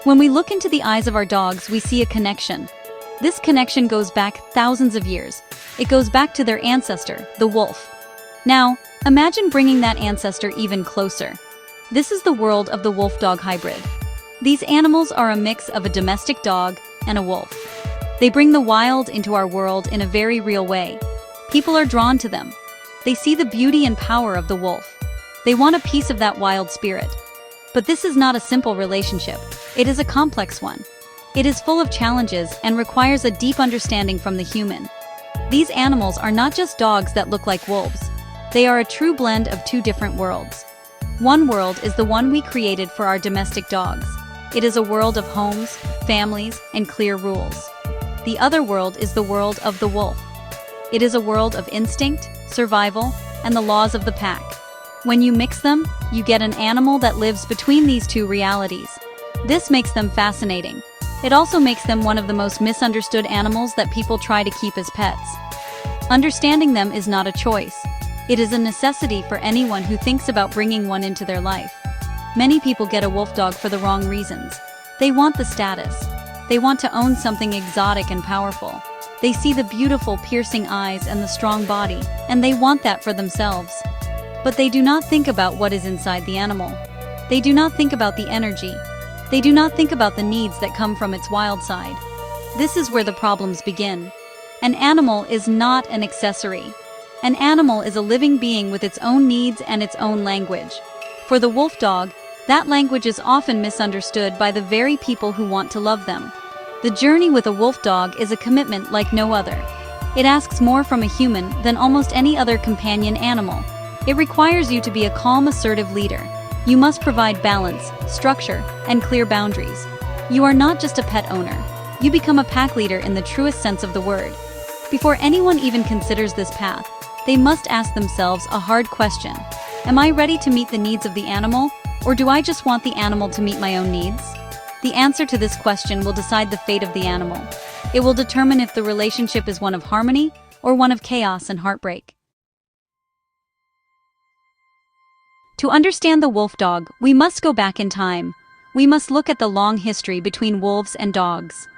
When we look into the eyes of our dogs, we see a connection. This connection goes back thousands of years. It goes back to their ancestor, the wolf. Now, imagine bringing that ancestor even closer. This is the world of the wolf-dog hybrid. These animals are a mix of a domestic dog and a wolf. They bring the wild into our world in a very real way. People are drawn to them. They see the beauty and power of the wolf. They want a piece of that wild spirit. But this is not a simple relationship. It is a complex one. It is full of challenges and requires a deep understanding from the human. These animals are not just dogs that look like wolves. They are a true blend of two different worlds. One world is the one we created for our domestic dogs. It is a world of homes, families, and clear rules. The other world is the world of the wolf. It is a world of instinct, survival, and the laws of the pack. When you mix them, you get an animal that lives between these two realities. This makes them fascinating. It also makes them one of the most misunderstood animals that people try to keep as pets. Understanding them is not a choice. It is a necessity for anyone who thinks about bringing one into their life. Many people get a wolf dog for the wrong reasons. They want the status. They want to own something exotic and powerful. They see the beautiful, piercing eyes and the strong body, and they want that for themselves. But they do not think about what is inside the animal. They do not think about the energy. They do not think about the needs that come from its wild side. This is where the problems begin. An animal is not an accessory. An animal is a living being with its own needs and its own language. For the wolf dog, that language is often misunderstood by the very people who want to love them. The journey with a wolf dog is a commitment like no other. It asks more from a human than almost any other companion animal. It requires you to be a calm, assertive leader. You must provide balance, structure, and clear boundaries. You are not just a pet owner. You become a pack leader in the truest sense of the word. Before anyone even considers this path, they must ask themselves a hard question. Am I ready to meet the needs of the animal, or do I just want the animal to meet my own needs? The answer to this question will decide the fate of the animal. It will determine if the relationship is one of harmony or one of chaos and heartbreak. To understand the wolf dog, we must go back in time. We must look at the long history between wolves and dogs.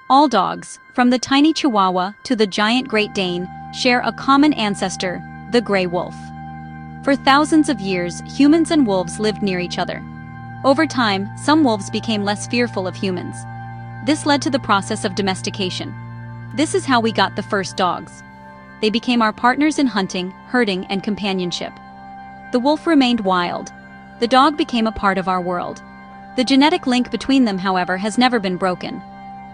All dogs, from the tiny Chihuahua to the giant Great Dane, share a common ancestor, the gray wolf. For thousands of years, humans and wolves lived near each other. Over time, some wolves became less fearful of humans. This led to the process of domestication. This is how we got the first dogs. They became our partners in hunting, herding, and companionship. The wolf remained wild. The dog became a part of our world. The genetic link between them, however, has never been broken.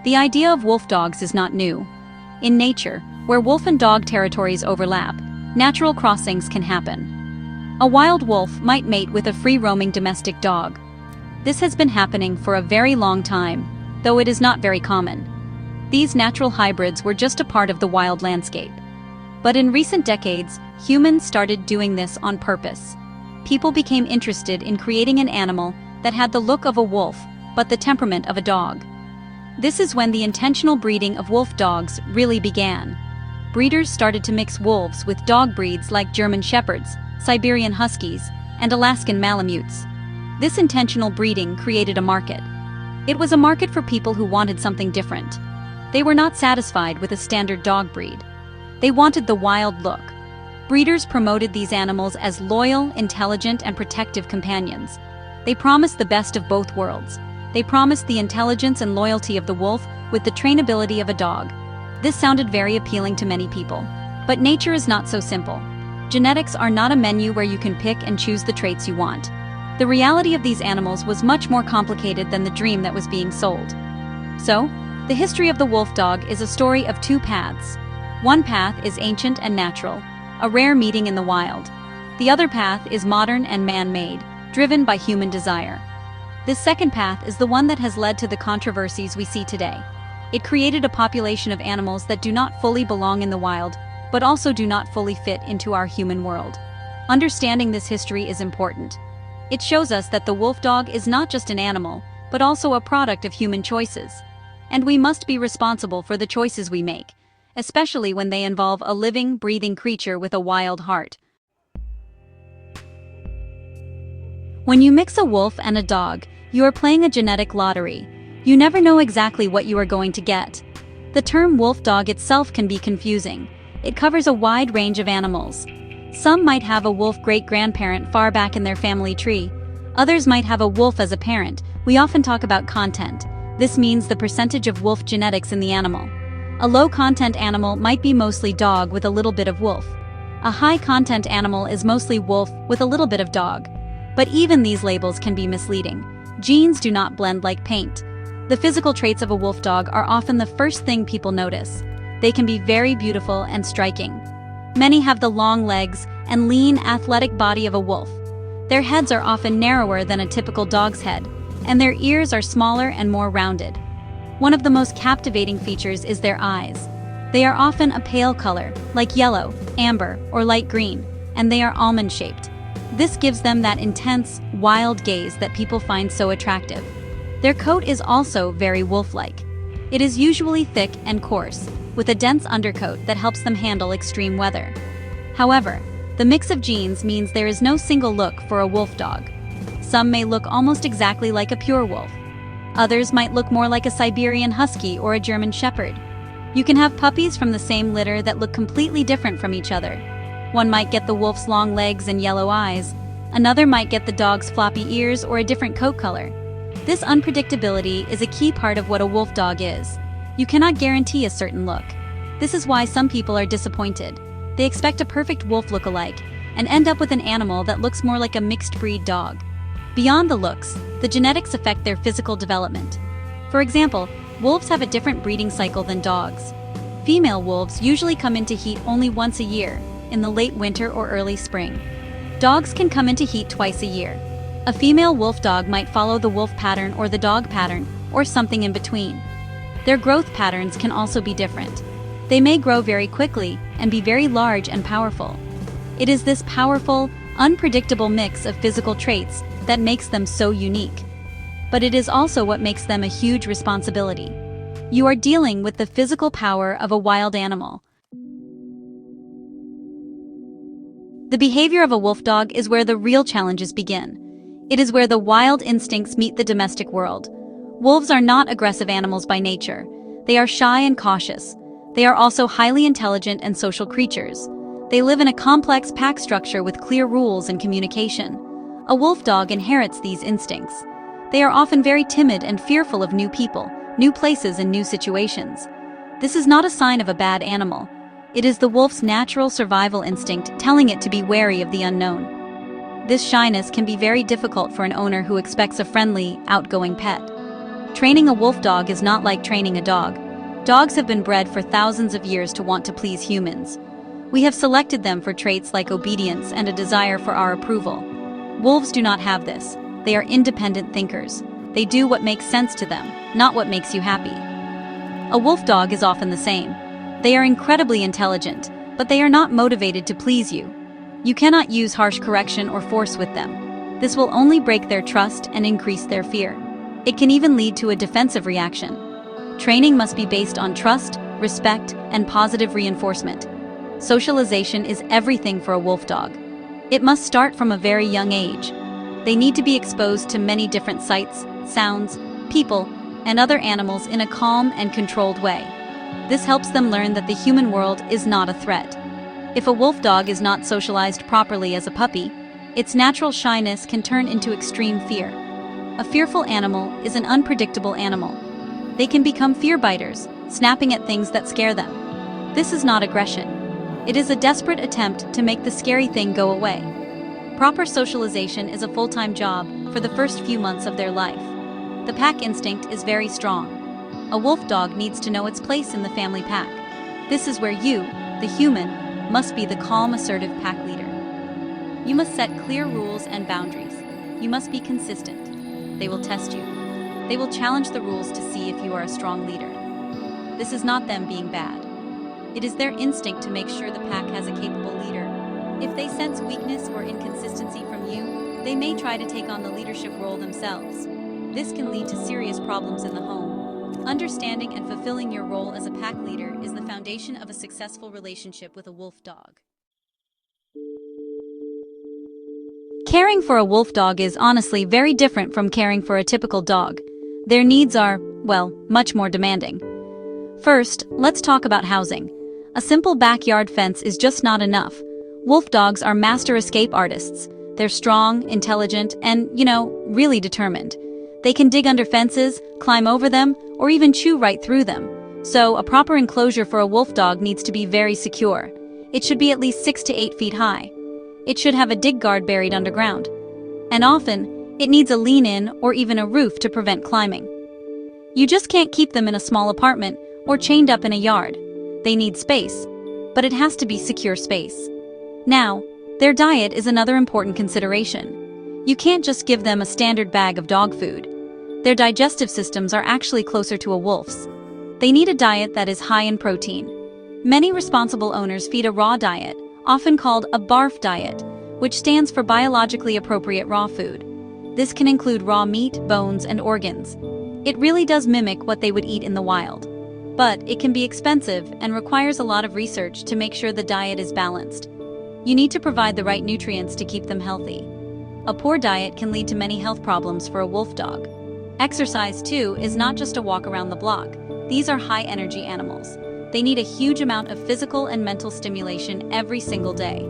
The idea of wolf dogs is not new. In nature, where wolf and dog territories overlap, natural crossings can happen. A wild wolf might mate with a free-roaming domestic dog. This has been happening for a very long time, though it is not very common. These natural hybrids were just a part of the wild landscape. But in recent decades, humans started doing this on purpose. People became interested in creating an animal that had the look of a wolf, but the temperament of a dog. This is when the intentional breeding of wolf dogs really began. Breeders started to mix wolves with dog breeds like German Shepherds, Siberian Huskies, and Alaskan Malamutes. This intentional breeding created a market. It was a market for people who wanted something different. They were not satisfied with a standard dog breed. They wanted the wild look. Breeders promoted these animals as loyal, intelligent, and protective companions. They promised the best of both worlds. They promised the intelligence and loyalty of the wolf with the trainability of a dog. This sounded very appealing to many people. But nature is not so simple. Genetics are not a menu where you can pick and choose the traits you want. The reality of these animals was much more complicated than the dream that was being sold. So, the history of the wolf dog is a story of two paths. One path is ancient and natural, a rare meeting in the wild. The other path is modern and man-made, driven by human desire. This second path is the one that has led to the controversies we see today. It created a population of animals that do not fully belong in the wild, but also do not fully fit into our human world. Understanding this history is important. It shows us that the wolf dog is not just an animal, but also a product of human choices. And we must be responsible for the choices we make, especially when they involve a living, breathing creature with a wild heart. When you mix a wolf and a dog, you are playing a genetic lottery. You never know exactly what you are going to get. The term wolf dog itself can be confusing. It covers a wide range of animals. Some might have a wolf great-grandparent far back in their family tree. Others might have a wolf as a parent. We often talk about content. This means the percentage of wolf genetics in the animal. A low-content animal might be mostly dog with a little bit of wolf. A high-content animal is mostly wolf with a little bit of dog. But even these labels can be misleading. Genes do not blend like paint. The physical traits of a wolf dog are often the first thing people notice. They can be very beautiful and striking. Many have the long legs and lean, athletic body of a wolf. Their heads are often narrower than a typical dog's head, and their ears are smaller and more rounded. One of the most captivating features is their eyes. They are often a pale color, like yellow, amber, or light green, and they are almond-shaped. This gives them that intense, wild gaze that people find so attractive. Their coat is also very wolf-like. It is usually thick and coarse, with a dense undercoat that helps them handle extreme weather. However, the mix of genes means there is no single look for a wolf dog. Some may look almost exactly like a pure wolf. Others might look more like a Siberian Husky or a German Shepherd. You can have puppies from the same litter that look completely different from each other. One might get the wolf's long legs and yellow eyes. Another might get the dog's floppy ears or a different coat color. This unpredictability is a key part of what a wolf dog is. You cannot guarantee a certain look. This is why some people are disappointed. They expect a perfect wolf look-alike and end up with an animal that looks more like a mixed-breed dog. Beyond the looks, the genetics affect their physical development. For example, wolves have a different breeding cycle than dogs. Female wolves usually come into heat only once a year, in the late winter or early spring. Dogs can come into heat twice a year. A female wolf dog might follow the wolf pattern or the dog pattern, or something in between. Their growth patterns can also be different. They may grow very quickly and be very large and powerful. It is this powerful, unpredictable mix of physical traits that makes them so unique. But it is also what makes them a huge responsibility. You are dealing with the physical power of a wild animal. The behavior of a wolf dog is where the real challenges begin. It is where the wild instincts meet the domestic world. Wolves are not aggressive animals by nature. They are shy and cautious. They are also highly intelligent and social creatures. They live in a complex pack structure with clear rules and communication. A wolf dog inherits these instincts. They are often very timid and fearful of new people, new places, and new situations. This is not a sign of a bad animal. It is the wolf's natural survival instinct telling it to be wary of the unknown. This shyness can be very difficult for an owner who expects a friendly, outgoing pet. Training a wolf dog is not like training a dog. Dogs have been bred for thousands of years to want to please humans. We have selected them for traits like obedience and a desire for our approval. Wolves do not have this. They are independent thinkers. They do what makes sense to them, not what makes you happy. A wolf dog is often the same. They are incredibly intelligent, but they are not motivated to please you. You cannot use harsh correction or force with them. This will only break their trust and increase their fear. It can even lead to a defensive reaction. Training must be based on trust, respect, and positive reinforcement. Socialization is everything for a wolf dog. It must start from a very young age. They need to be exposed to many different sights, sounds, people, and other animals in a calm and controlled way. This helps them learn that the human world is not a threat. If a wolf dog is not socialized properly as a puppy, its natural shyness can turn into extreme fear. A fearful animal is an unpredictable animal. They can become fear biters, snapping at things that scare them. This is not aggression. It is a desperate attempt to make the scary thing go away. Proper socialization is a full-time job for the first few months of their life. The pack instinct is very strong. A wolf dog needs to know its place in the family pack. This is where you, the human, must be the calm, assertive pack leader. You must set clear rules and boundaries. You must be consistent. They will test you. They will challenge the rules to see if you are a strong leader. This is not them being bad. It is their instinct to make sure the pack has a capable leader. If they sense weakness or inconsistency from you, they may try to take on the leadership role themselves. This can lead to serious problems in the home. Understanding and fulfilling your role as a pack leader is the foundation of a successful relationship with a wolf dog. Caring for a wolf dog is honestly very different from caring for a typical dog. Their needs are, well, much more demanding. First, let's talk about housing. A simple backyard fence is just not enough. Wolf dogs are master escape artists. They're strong, intelligent, and, really determined. They can dig under fences, climb over them, or even chew right through them. So, a proper enclosure for a wolf dog needs to be very secure. It should be at least 6 to 8 feet high. It should have a dig guard buried underground. And often, it needs a lean-in or even a roof to prevent climbing. You just can't keep them in a small apartment or chained up in a yard. They need space, but it has to be secure space. Now, their diet is another important consideration. You can't just give them a standard bag of dog food. Their digestive systems are actually closer to a wolf's. They need a diet that is high in protein. Many responsible owners feed a raw diet, often called a BARF diet, which stands for biologically appropriate raw food. This can include raw meat, bones, and organs. It really does mimic what they would eat in the wild. But it can be expensive and requires a lot of research to make sure the diet is balanced. You need to provide the right nutrients to keep them healthy. A poor diet can lead to many health problems for a wolf dog. Exercise, too, is not just a walk around the block. These are high-energy animals. They need a huge amount of physical and mental stimulation every single day.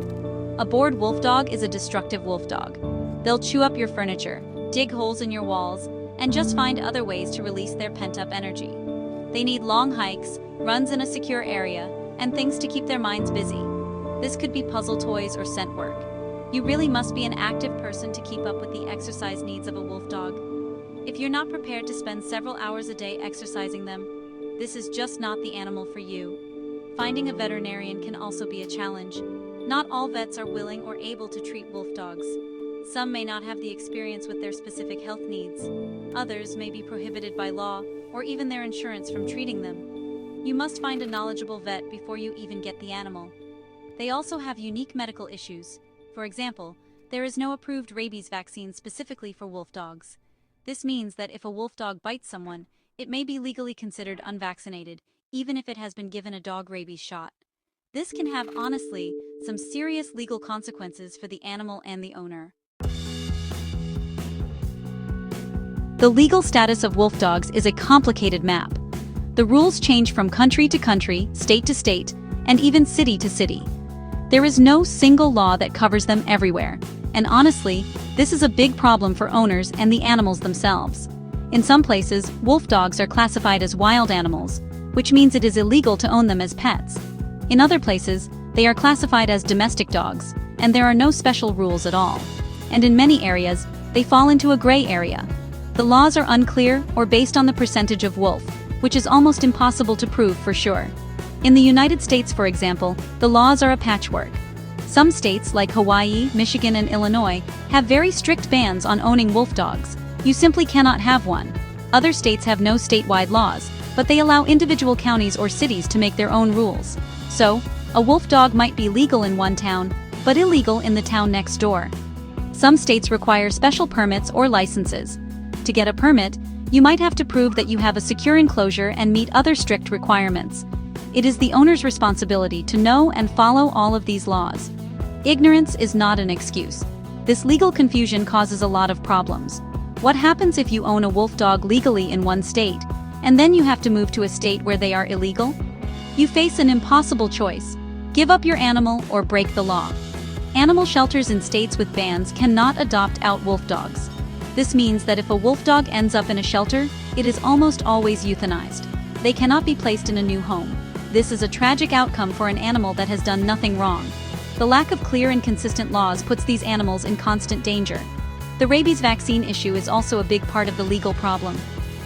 A bored wolf dog is a destructive wolf dog. They'll chew up your furniture, dig holes in your walls, and just find other ways to release their pent-up energy. They need long hikes, runs in a secure area, and things to keep their minds busy. This could be puzzle toys or scent work. You really must be an active person to keep up with the exercise needs of a wolf dog. If you're not prepared to spend several hours a day exercising them, this is just not the animal for you. Finding a veterinarian can also be a challenge. Not all vets are willing or able to treat wolf dogs. Some may not have the experience with their specific health needs. Others may be prohibited by law or even their insurance from treating them. You must find a knowledgeable vet before you even get the animal. They also have unique medical issues. For example, there is no approved rabies vaccine specifically for wolf dogs. This means that if a wolf dog bites someone, it may be legally considered unvaccinated, even if it has been given a dog rabies shot. This can have, honestly, some serious legal consequences for the animal and the owner. The legal status of wolf dogs is a complicated map. The rules change from country to country, state to state, and even city to city. There is no single law that covers them everywhere, and honestly, this is a big problem for owners and the animals themselves. In some places, wolf dogs are classified as wild animals, which means it is illegal to own them as pets. In other places, they are classified as domestic dogs, and there are no special rules at all. And in many areas, they fall into a gray area. The laws are unclear or based on the percentage of wolf, which is almost impossible to prove for sure. In the United States, for example, the laws are a patchwork. Some states, like Hawaii, Michigan, and Illinois, have very strict bans on owning wolf dogs. You simply cannot have one. Other states have no statewide laws, but they allow individual counties or cities to make their own rules. So, a wolf dog might be legal in one town, but illegal in the town next door. Some states require special permits or licenses. To get a permit, you might have to prove that you have a secure enclosure and meet other strict requirements. It is the owner's responsibility to know and follow all of these laws. Ignorance is not an excuse. This legal confusion causes a lot of problems. What happens if you own a wolf dog legally in one state, and then you have to move to a state where they are illegal? You face an impossible choice: give up your animal or break the law. Animal shelters in states with bans cannot adopt out wolf dogs. This means that if a wolf dog ends up in a shelter, it is almost always euthanized. They cannot be placed in a new home. This is a tragic outcome for an animal that has done nothing wrong. The lack of clear and consistent laws puts these animals in constant danger. The rabies vaccine issue is also a big part of the legal problem.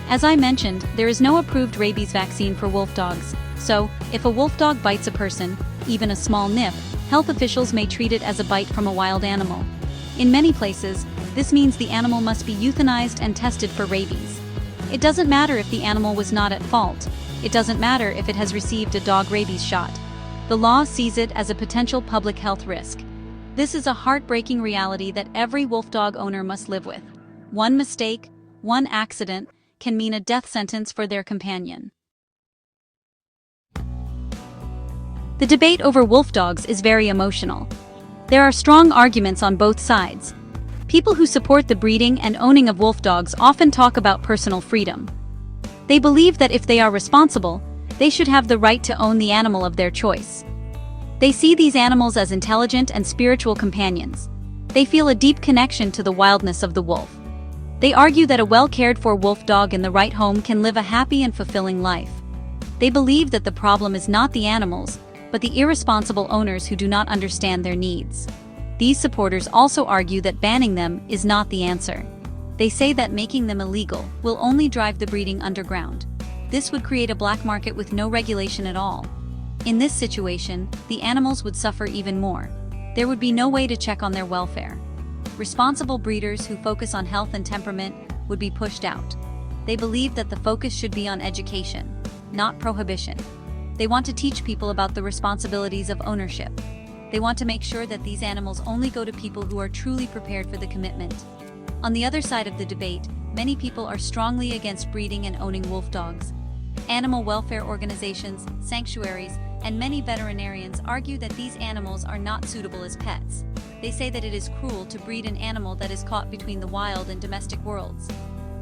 As I mentioned, there is no approved rabies vaccine for wolf dogs. So, if a wolf dog bites a person, even a small nip, health officials may treat it as a bite from a wild animal. In many places, this means the animal must be euthanized and tested for rabies. It doesn't matter if the animal was not at fault. It doesn't matter if it has received a dog rabies shot. The law sees it as a potential public health risk. This is a heartbreaking reality that every wolf dog owner must live with. One mistake, one accident, can mean a death sentence for their companion. The debate over wolf dogs is very emotional. There are strong arguments on both sides. People who support the breeding and owning of wolf dogs often talk about personal freedom. They believe that if they are responsible, they should have the right to own the animal of their choice. They see these animals as intelligent and spiritual companions. They feel a deep connection to the wildness of the wolf. They argue that a well-cared-for wolf dog in the right home can live a happy and fulfilling life. They believe that the problem is not the animals, but the irresponsible owners who do not understand their needs. These supporters also argue that banning them is not the answer. They say that making them illegal will only drive the breeding underground. This would create a black market with no regulation at all. In this situation, the animals would suffer even more. There would be no way to check on their welfare. Responsible breeders who focus on health and temperament would be pushed out. They believe that the focus should be on education, not prohibition. They want to teach people about the responsibilities of ownership. They want to make sure that these animals only go to people who are truly prepared for the commitment. On the other side of the debate, many people are strongly against breeding and owning wolf dogs. Animal welfare organizations, sanctuaries, and many veterinarians argue that these animals are not suitable as pets. They say that it is cruel to breed an animal that is caught between the wild and domestic worlds.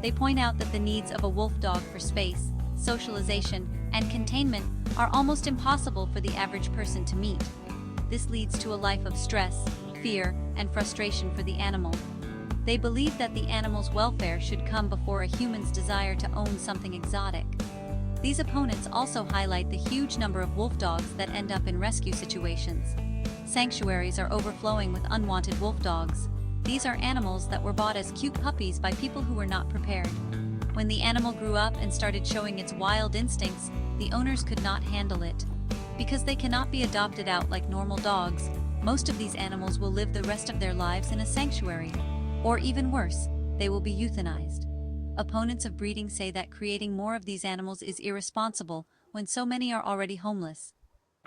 They point out that the needs of a wolf dog for space, socialization, and containment are almost impossible for the average person to meet. This leads to a life of stress, fear, and frustration for the animal. They believe that the animal's welfare should come before a human's desire to own something exotic. These opponents also highlight the huge number of wolf dogs that end up in rescue situations. Sanctuaries are overflowing with unwanted wolf dogs. These are animals that were bought as cute puppies by people who were not prepared. When the animal grew up and started showing its wild instincts, the owners could not handle it. Because they cannot be adopted out like normal dogs, most of these animals will live the rest of their lives in a sanctuary. Or even worse, they will be euthanized. Opponents of breeding say that creating more of these animals is irresponsible when so many are already homeless.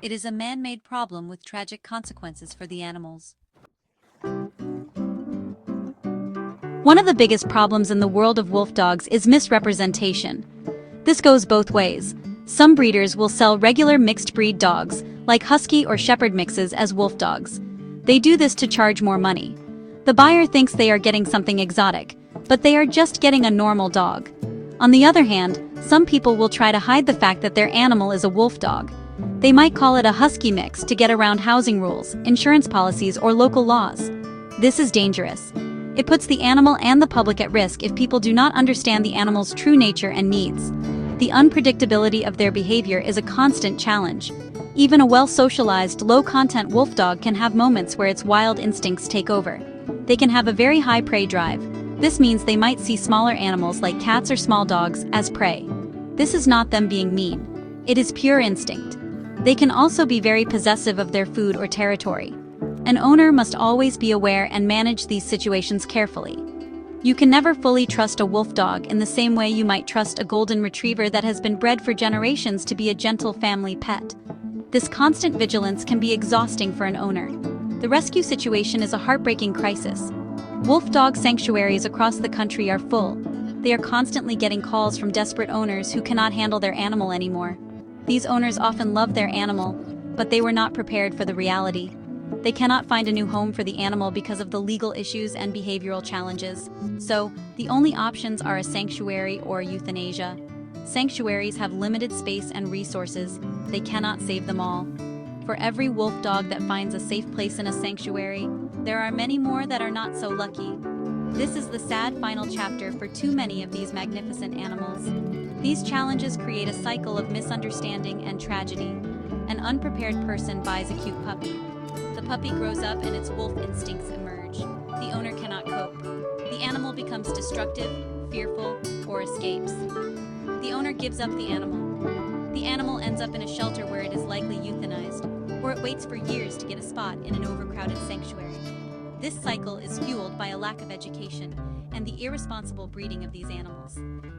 It is a man-made problem with tragic consequences for the animals. One of the biggest problems in the world of wolf dogs is misrepresentation. This goes both ways. Some breeders will sell regular mixed-breed dogs, like husky or shepherd mixes, as wolf dogs. They do this to charge more money. The buyer thinks they are getting something exotic, but they are just getting a normal dog. On the other hand, some people will try to hide the fact that their animal is a wolf dog. They might call it a husky mix to get around housing rules, insurance policies, or local laws. This is dangerous. It puts the animal and the public at risk if people do not understand the animal's true nature and needs. The unpredictability of their behavior is a constant challenge. Even a well-socialized, low-content wolf dog can have moments where its wild instincts take over. They can have a very high prey drive. This means they might see smaller animals like cats or small dogs as prey. This is not them being mean. It is pure instinct. They can also be very possessive of their food or territory. An owner must always be aware and manage these situations carefully. You can never fully trust a wolf dog in the same way you might trust a golden retriever that has been bred for generations to be a gentle family pet. This constant vigilance can be exhausting for an owner. The rescue situation is a heartbreaking crisis. Wolf dog sanctuaries across the country are full. They are constantly getting calls from desperate owners who cannot handle their animal anymore. These owners often love their animal, but they were not prepared for the reality. They cannot find a new home for the animal because of the legal issues and behavioral challenges. So, the only options are a sanctuary or euthanasia. Sanctuaries have limited space and resources. They cannot save them all. For every wolf dog that finds a safe place in a sanctuary, there are many more that are not so lucky. This is the sad final chapter for too many of these magnificent animals. These challenges create a cycle of misunderstanding and tragedy. An unprepared person buys a cute puppy. The puppy grows up and its wolf instincts emerge. The owner cannot cope. The animal becomes destructive, fearful, or escapes. The owner gives up the animal. The animal ends up in a shelter where it is likely euthanized, or it waits for years to get a spot in an overcrowded sanctuary. This cycle is fueled by a lack of education and the irresponsible breeding of these animals.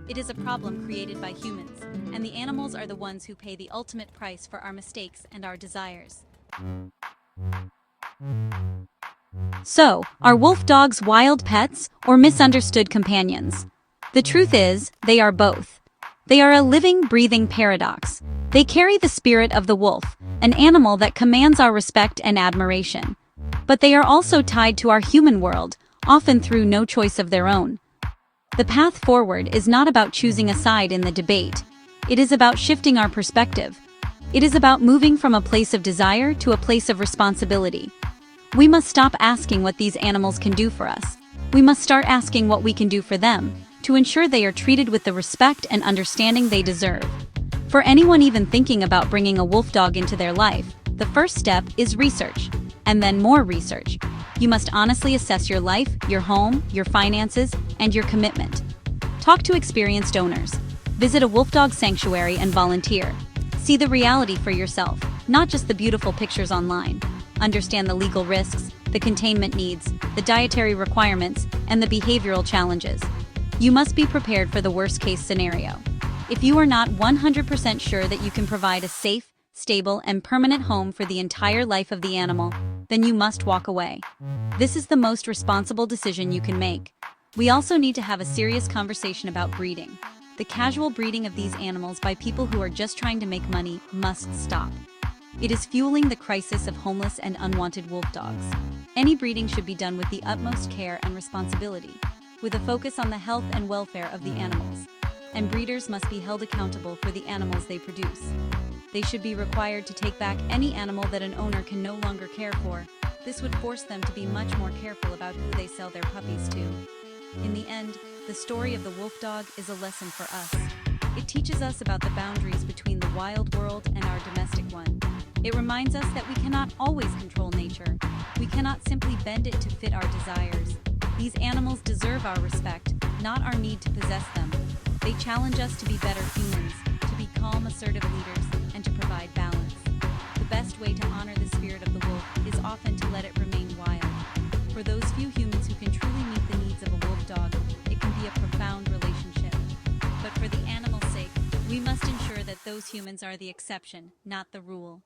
It is a problem created by humans, and the animals are the ones who pay the ultimate price for our mistakes and our desires. So, are wolf dogs wild pets or misunderstood companions? The truth is, they are both. They are a living, breathing paradox. They carry the spirit of the wolf, an animal that commands our respect and admiration. But they are also tied to our human world, often through no choice of their own. The path forward is not about choosing a side in the debate. It is about shifting our perspective. It is about moving from a place of desire to a place of responsibility. We must stop asking what these animals can do for us. We must start asking what we can do for them, to ensure they are treated with the respect and understanding they deserve. For anyone even thinking about bringing a wolf dog into their life, the first step is research, and then more research. You must honestly assess your life, your home, your finances, and your commitment. Talk to experienced owners. Visit a wolf dog sanctuary and volunteer. See the reality for yourself, not just the beautiful pictures online. Understand the legal risks, the containment needs, the dietary requirements, and the behavioral challenges. You must be prepared for the worst-case scenario. If you are not 100% sure that you can provide a safe, stable, and permanent home for the entire life of the animal, then you must walk away. This is the most responsible decision you can make. We also need to have a serious conversation about breeding. The casual breeding of these animals by people who are just trying to make money must stop. It is fueling the crisis of homeless and unwanted wolf dogs. Any breeding should be done with the utmost care and responsibility, with a focus on the health and welfare of the animals. And breeders must be held accountable for the animals they produce. They should be required to take back any animal that an owner can no longer care for. This would force them to be much more careful about who they sell their puppies to. In the end, the story of the wolf dog is a lesson for us. It teaches us about the boundaries between the wild world and our domestic one. It reminds us that we cannot always control nature. We cannot simply bend it to fit our desires. These animals deserve our respect, not our need to possess them. They challenge us to be better humans, to be calm, assertive leaders, and to provide balance. The best way to honor the spirit of the wolf is often to let it remain wild. For those few humans who can truly meet the needs of a wolf dog, it can be a profound relationship. But for the animal's sake, we must ensure that those humans are the exception, not the rule.